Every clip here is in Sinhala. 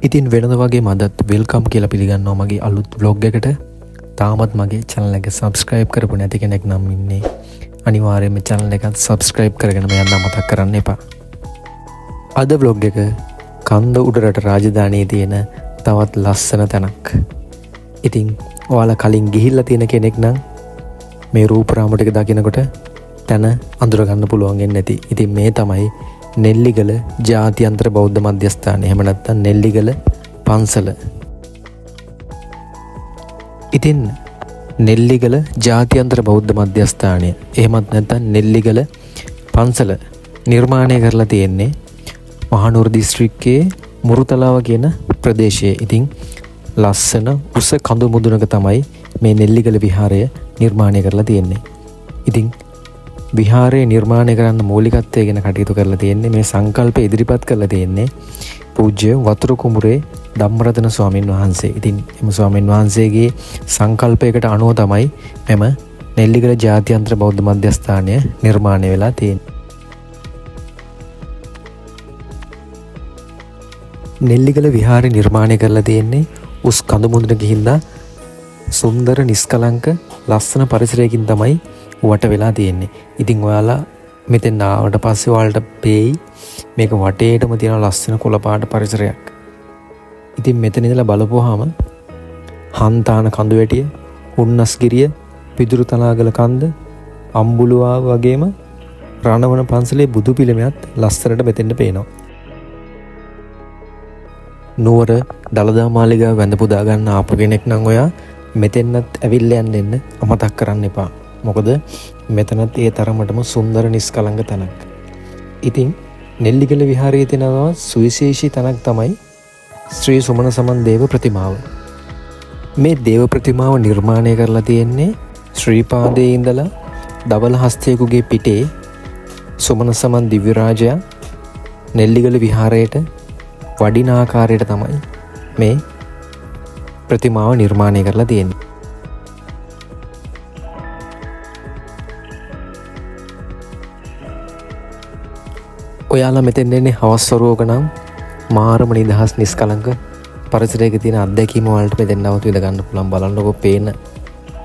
ඉතින් වෙනද වගේ මදත් වෙල්කම් කියලා පිළිගන්නවා මගේ අලුත් බ්ලොග් එකට. තාමත් මගේ channel එක subscribe කරපු නැති කෙනෙක් නම් ඉන්නේ. අනිවාර්යයෙන්ම channel එකත් subscribe කරගෙන යන්න අමතක කරන්න එපා. අද බ්ලොග් එක කන්ද උඩරට රාජධානියේ තියෙන තවත් ලස්සන තැනක්. ඉතින් ඔයාලා කලින් ගිහිල්ලා තියෙන කෙනෙක් නම් මේ රූපරාම ටික දකිනකොට තැන අඳුර ගන්න පුළුවන් වෙන්නේ නැති. ඉතින් මේ තමයි නෙල්ලිගල ජාත්‍යන්තර බෞද්ධ මධ්‍යස්ථානය. එහෙම නැත්නම් නෙල්ලිගල පන්සල. ඉතින් නෙල්ලිගල ජාත්‍යන්තර බෞද්ධ මධ්‍යස්ථානය එහෙමත් නැත්නම් නෙල්ලිගල පන්සල නිර්මාණය කරලා තියෙන්නේ මහනුවර දිස්ත්‍රික්කයේ මුරුතලාව කියන ප්‍රදේශයේ. ඉතින් ලස්සන උස කඳු මුදුනක තමයි මේ නෙල්ලිගල විහාරය නිර්මාණය කරලා තියෙන්නේ. ඉතින් විහාරය නිර්මාණය කරන්න මූලිකත්වය ගැන කටයුතු කරලා තියෙන්නේ, මේ සංකල්පය ඉදිරිපත් කරලා තියෙන්නේ පූජ්‍ය වතුර කුඹුරේ ධම්මරතන ස්වාමීන් වහන්සේ. ඉතින් එම ස්වාමීන් වහන්සේගේ සංකල්පයකට අනුව තමයි මෙම නෙල්ලිගල ජාත්‍යන්තර බෞද්ධ මධ්‍යස්ථානය නිර්මාණය වෙලා තියෙන්නේ. නෙල්ලිගල විහාරය නිර්මාණය කරලා තියෙන්නේ උස් කඳු මුදුනක හින්දා සුන්දර නිස්කලංක ලස්සන පරිසරයකින් තමයි වට වෙලා තියෙන්නේ. ඉතින් ඔයාලා මෙතෙන් ආවට පස්සේ ඔයාලට පේයි මේක වටේටම තියෙන ලස්සන කොළ පාට පරිසරයක්. ඉතින් මෙතන ඉඳලා බලපුවාම හන්තාන කඳු වැටිය, හුන්නස්ගිරිය, පිදුරු තලාගල කන්ද, අම්බුලුවාව වගේම රණවන පන්සලේ බුදු පිළිමයත් ලස්සනට මෙතෙන්ට පේනවා. නුවර දළදා මාලිගාව වැඳ පුදා ගන්න ආපු කෙනෙක් නම් ඔයා මෙතෙන්වත් ඇවිල්ලා යන්න අමතක කරන්න එපා. මොකද මෙතනත් ඒ තරමටම සුන්දර නිස්කලංක තැනක්. ඉතින් නෙල්ලිගල විහාරයේ තියෙනවා සුවිශේෂී තැනක් තමයි ශ්‍රී සුමන සමන් දේව ප්‍රතිමාව. මේ දේව ප්‍රතිමාව නිර්මාණය කරලා තියෙන්නේ ශ්‍රී පාදයේ ඉඳලා දවල හස්තයකගේ පිටේ සුමන සමන් දිව්‍ය රාජයා නෙල්ලිගල විහාරයට වඩින ආකාරයට තමයි මේ ප්‍රතිමාව නිර්මාණය කරලා තියෙන්නේ. ඔයාලා මෙතෙන් එන්නේ හවස් වරුවක නම් මාරම නිදහස් නිස්කලංක පරිසරයක තියෙන අත්දැකීම වලට මෙතෙන් නැවත විඳ ගන්න පුළුවන්. බලන්නකෝ පේන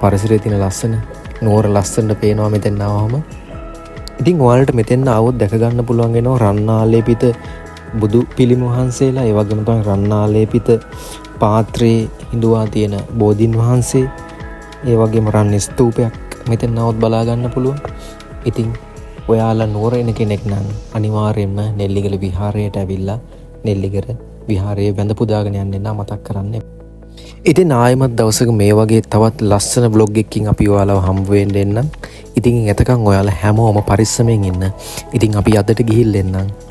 පරිසරයේ තියෙන ලස්සන නුවර ලස්සනට පේනවා මෙතෙන් ආවම. ඉතින් ඔයාලට මෙතෙන් ආවොත් දැක ගන්න පුළුවන් වෙනවා රන්නාලේපිත බුදු පිළිම වහන්සේලා, ඒ වගේම තමයි රන්නාලේපිත පාත්‍රයේ හිඳුවා තියෙන බෝධීන් වහන්සේ, ඒ වගේම රන් ස්තූපයක් මෙතෙන් ආවොත් බලා ගන්න පුළුවන්. ඉතින් ඔයාලා නුවර එන කෙනෙක් නම් අනිවාර්යයෙන්ම නෙල්ලිගල විහාරයට ඇවිල්ලා නෙල්ලිගල විහාරයේ වැඳ පුදාගෙන යන්න අමතක කරන්න එපා. ඉතින් ආයෙමත් දවසක මේ වගේ තවත් ලස්සන බ්ලොග් එකකින් අපි ඔයාලව හම්බ වෙන්න එන්නම්. ඉතින් එතකන් ඔයාලා හැමෝම පරිස්සමෙන් ඉන්න. ඉතින් අපි අදට ගිහිල්ලා එන්නම්.